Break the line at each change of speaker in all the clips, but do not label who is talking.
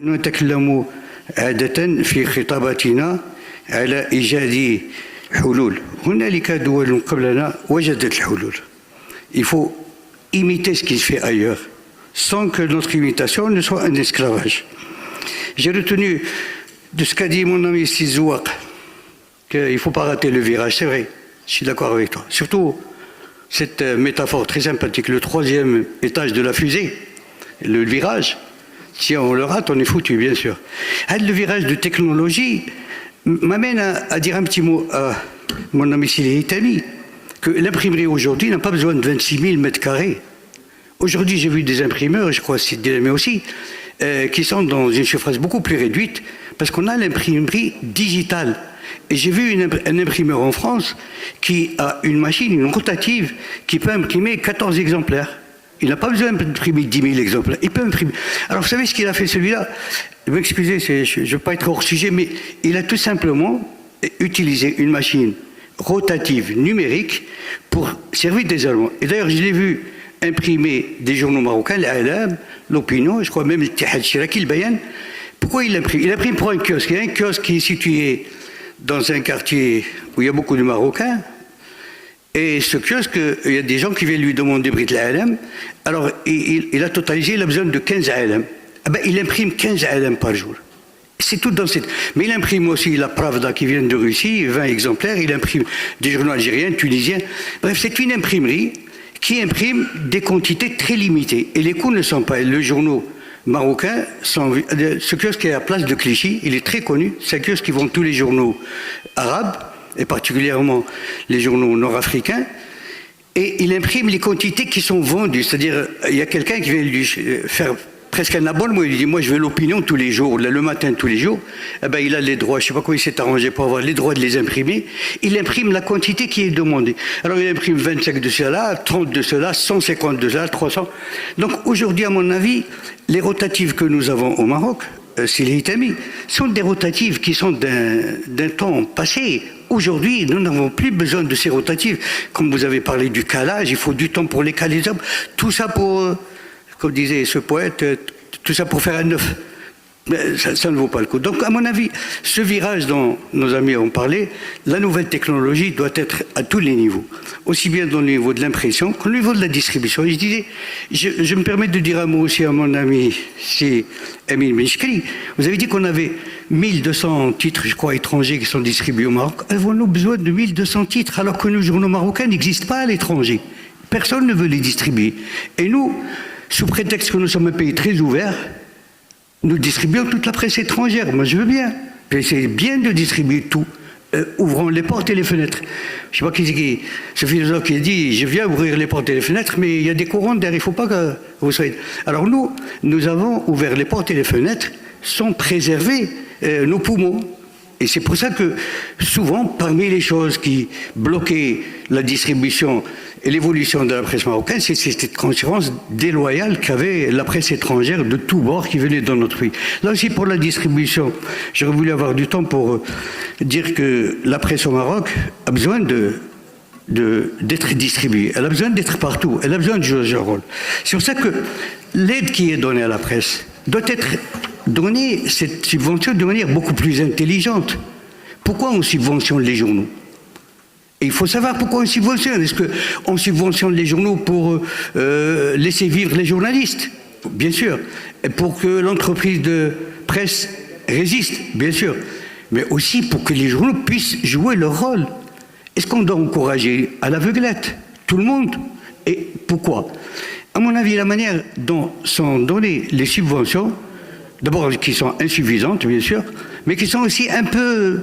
نتكلم عادة في خطاباتنا على إيجاد حلول. هنالك دول قبلنا وجدت الحلول. Il faut imiter ce qui se fait ailleurs, sans que notre imitation ne soit un esclavage. J'ai retenu de ce qu'a dit mon ami Sizouak qu'il ne faut pas rater le virage. C'est vrai, je suis d'accord avec toi. Surtout cette métaphore très sympathique, le troisième étage de la fusée, le virage. Si on le rate, on est foutu, bien sûr. Le virage de technologie m'amène à dire un petit mot à mon ami Itami, que l'imprimerie aujourd'hui n'a pas besoin de 26 000 mètres carrés. Aujourd'hui, j'ai vu des imprimeurs, je crois que mais aussi, qui sont dans une surface beaucoup plus réduite, parce qu'on a l'imprimerie digitale. Et j'ai vu un imprimeur en France qui a une machine, une rotative, qui peut imprimer 14 exemplaires. Il n'a pas besoin d'imprimer 10 000 exemplaires. Il peut imprimer. Alors, vous savez ce qu'il a fait, celui-là? M'excusez, je ne veux pas être hors sujet, mais il a tout simplement utilisé une machine rotative numérique pour servir des Allemands. Et d'ailleurs, je l'ai vu imprimer des journaux marocains, l'Alam, l'Opinion, je crois même le Tihad Chiraki, le Bayan. Pourquoi il imprime? Il imprime pour un kiosque. Il y a un kiosque qui est situé dans un quartier où il y a beaucoup de Marocains. Et ce kiosque, il y a des gens qui viennent lui demander Brit l'Alam. Alors, il a totalisé, il a besoin de 15 Alam. Ah ben, il imprime 15 Alam par jour. C'est tout dans cette... Mais il imprime aussi la Pravda qui vient de Russie, 20 exemplaires. Il imprime des journaux algériens, tunisiens. Bref, c'est une imprimerie qui imprime des quantités très limitées. Et les coûts ne sont pas... Le journal marocain, ce kiosque est à Place de Clichy, il est très connu. C'est un kiosque qui vend tous les journaux arabes, et particulièrement les journaux nord-africains, et il imprime les quantités qui sont vendues. C'est-à-dire, il y a quelqu'un qui vient lui faire presque un abonnement, il lui dit, moi je veux l'Opinion tous les jours, le matin tous les jours, eh ben, il a les droits, je ne sais pas comment il s'est arrangé pour avoir les droits de les imprimer, il imprime la quantité qui est demandée. Alors il imprime 25 de cela, 30 de cela, 150 de cela, 300. Donc aujourd'hui, à mon avis, les rotatives que nous avons au Maroc, c'est les Hitami, sont des rotatives qui sont d'un temps passé. Aujourd'hui, nous n'avons plus besoin de ces rotatives. Comme vous avez parlé du calage, il faut du temps pour les caler. Tout ça pour, comme disait ce poète, tout ça pour faire un œuf. Ça ne vaut pas le coup. Donc, à mon avis, ce virage dont nos amis ont parlé, la nouvelle technologie doit être à tous les niveaux. Aussi bien dans le niveau de l'impression qu'au niveau de la distribution. Et je me permets de dire un mot aussi à mon ami, c'est Emile Benchkri. Vous avez dit qu'on avait 1200 titres, je crois, étrangers qui sont distribués au Maroc. Avons-nous besoin de 1200 titres alors que nos journaux marocains n'existent pas à l'étranger? Personne ne veut les distribuer. Et nous, sous prétexte que nous sommes un pays très ouvert, nous distribuons toute la presse étrangère. Moi, je veux bien. C'est bien de distribuer tout. Ouvrons les portes et les fenêtres. Je ne sais pas qui c'est qui, ce philosophe qui a dit, je viens ouvrir les portes et les fenêtres, mais il y a des courants derrière, il ne faut pas que vous soyez... Alors nous avons ouvert les portes et les fenêtres sans préserver nos poumons. Et c'est pour ça que souvent, parmi les choses qui bloquaient la distribution et l'évolution de la presse marocaine, c'est cette concurrence déloyale qu'avait la presse étrangère de tous bords qui venait dans notre pays. Là aussi, pour la distribution, j'aurais voulu avoir du temps pour dire que la presse au Maroc a besoin d'être distribuée. Elle a besoin d'être partout. Elle a besoin de jouer un rôle. C'est pour ça que l'aide qui est donnée à la presse doit être donnée, cette subvention, de manière beaucoup plus intelligente. Pourquoi on subventionne les journaux? Et il faut savoir pourquoi on subventionne. Est-ce qu'on subventionne les journaux pour laisser vivre les journalistes? Bien sûr. Et pour que l'entreprise de presse résiste? Bien sûr. Mais aussi pour que les journaux puissent jouer leur rôle. Est-ce qu'on doit encourager à l'aveuglette tout le monde? Et pourquoi? À mon avis, la manière dont sont données les subventions, d'abord qui sont insuffisantes, bien sûr, mais qui sont aussi un peu...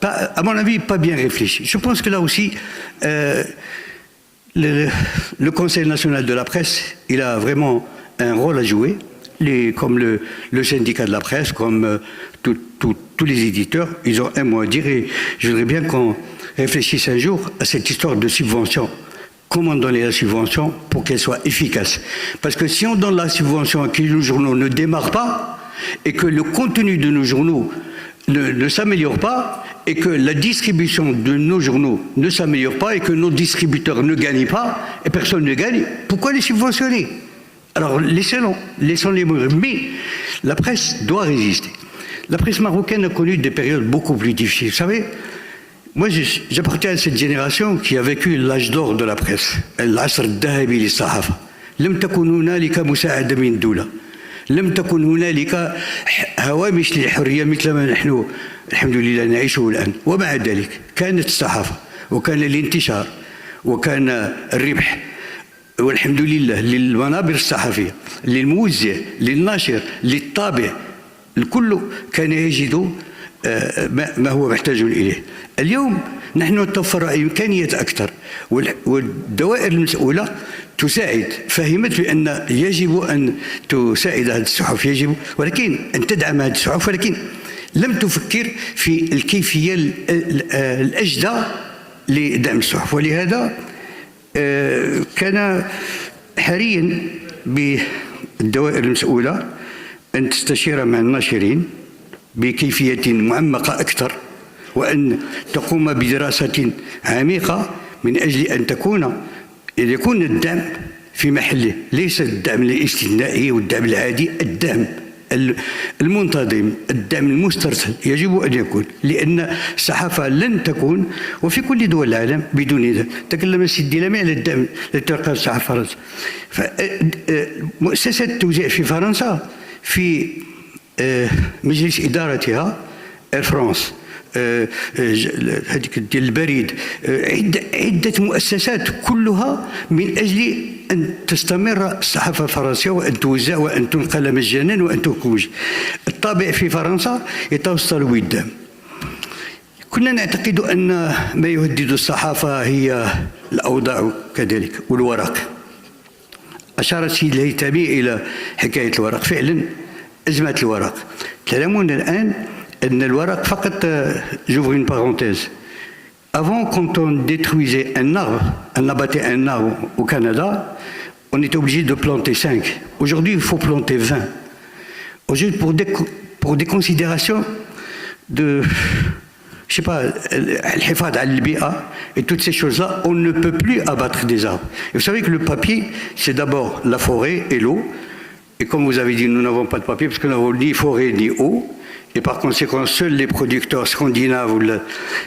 à mon avis, pas bien réfléchi. Je pense que là aussi, le Conseil national de la presse, il a vraiment un rôle à jouer, comme le syndicat de la presse, comme tous les éditeurs, ils ont un mot à dire et je voudrais bien qu'on réfléchisse un jour à cette histoire de subvention. Comment donner la subvention pour qu'elle soit efficace? Parce que si on donne la subvention et que nos journaux ne démarrent pas et que le contenu de nos journaux ne s'améliore pas et que la distribution de nos journaux ne s'améliore pas et que nos distributeurs ne gagnent pas et personne ne gagne, pourquoi les subventionner? Alors laissons-les mourir. Mais La presse doit résister. La presse marocaine a connu des périodes beaucoup plus difficiles. Vous savez, moi j'appartiens à cette génération qui a vécu l'âge d'or de la presse. العصر الذهبي للصحافة. لم تكن هنالك مساعدة من الدولة. لم تكن هنالك هوامش للحرية مثل ما نحن الحمد لله نعيشه الآن. ومع ذلك كانت الصحافة وكان الانتشار وكان الربح والحمد لله للمنابر الصحفية، للموزع، للناشر، للطابع، الكل كان يجد ما هو محتاج إليه. اليوم نحن نتوفر إمكانيات أكثر، والدوائر المسؤولة تساعد، فهمت بأن يجب أن تساعد هذه الصحف، يجب ولكن أن تدعم هذه الصحف، ولكن لم تفكر في الكيفية الأجدى لدعم الصحف. ولهذا كان حريا بالدوائر المسؤولة أن تستشير مع الناشرين بكيفية معمقة أكثر، وأن تقوم بدراسة عميقة من أجل أن يكون الدعم في محله، ليس الدعم الاستثنائي والدعم العادي، الدعم المنتظم، الدعم المسترسل يجب أن يكون، لأن الصحافة لن تكون وفي كل دول العالم بدون ذلك. تكلم سيدي لامي على الدعم الذي تلقاه الصحافة فرنسا. فمؤسسة التوزيع في فرنسا في مجلس إدارتها إير فرانس، هذيك ديال البريد، عدة مؤسسات كلها من أجل أن تستمر الصحافة الفرنسية وأن توزع وأن تنقل مجانا وأن تكوج. الطابع في فرنسا يتوصل بالدعم. كنا نعتقد أن ما يهدد الصحافة هي الأوضاع كذلك والورق. أشار السيد الهيثمي إلى حكاية الورق، فعلا أزمة الورق. تعلمون الآن أن الورق فقط، j'ouvre une parenthèse. Avant, quand on détruisait un arbre, on abattait un arbre au Canada, on était obligé de planter 5. Aujourd'hui, il faut planter 20. Aujourd'hui, pour des considérations de, je sais pas, الحفاظ على البيئة et toutes ces choses-là, on ne peut plus abattre des arbres. Et vous savez que le papier, c'est d'abord la forêt et l'eau. Et comme vous avez dit, nous n'avons pas de papier parce que nous n'avons ni forêt ni eau. Et par conséquent, seuls les producteurs scandinaves ou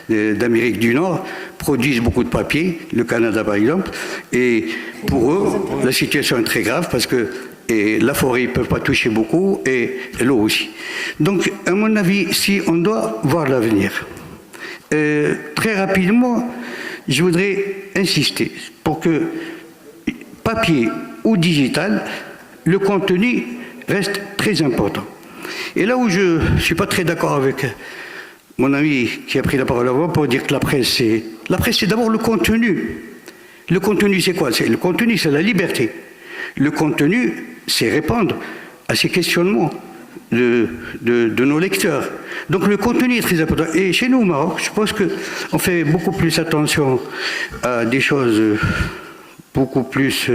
d'Amérique du Nord produisent beaucoup de papier, le Canada par exemple. Et pour eux, la situation est très grave parce que la forêt ne peut pas toucher beaucoup et l'eau aussi. Donc, à mon avis, si on doit voir l'avenir, très rapidement, je voudrais insister pour que, papier ou digital, le contenu reste très important. Et là où je ne suis pas très d'accord avec mon ami qui a pris la parole avant pour dire que la presse, c'est d'abord le contenu. Le contenu, c'est quoi? Le contenu, c'est la liberté. Le contenu, c'est répondre à ces questionnements de nos lecteurs. Donc le contenu est très important. Et chez nous au Maroc, je pense qu'on fait beaucoup plus attention à des choses beaucoup plus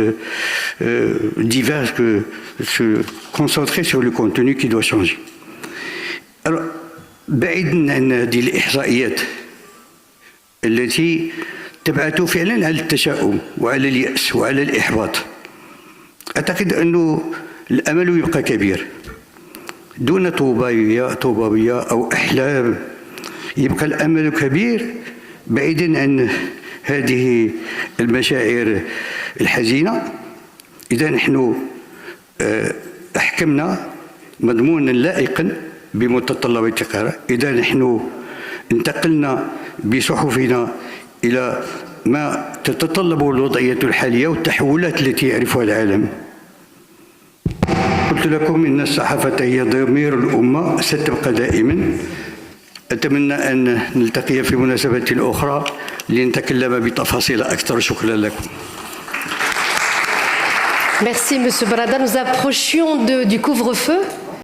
diverses que se concentrer sur le contenu qui doit changer. Alors, بعيدا عن هذه الإحصائيات التي تبعث فعلا على التشاؤم وعلى اليأس وعلى الإحباط، أعتقد أنه الأمل يبقى كبير. دون طوبابية أو أحلام، يبقى الأمل كبير بعيدا عن هذه المشاعر الحزينة. إذا نحن أحكمنا مضمونا لائقا بمتطلبات القراءة، إذا نحن انتقلنا بصحفنا إلى ما تتطلب الوضعية الحالية والتحولات التي يعرفها العالم. قلت لكم إن الصحافة هي ضمير الأمة، ستبقى دائما. أتمنى أن نلتقي في مناسبة أخرى لنتكلم بتفاصيل أكثر. شكرا لكم.
Merci, Monsieur Brada. Nous approchions du couvre-feu.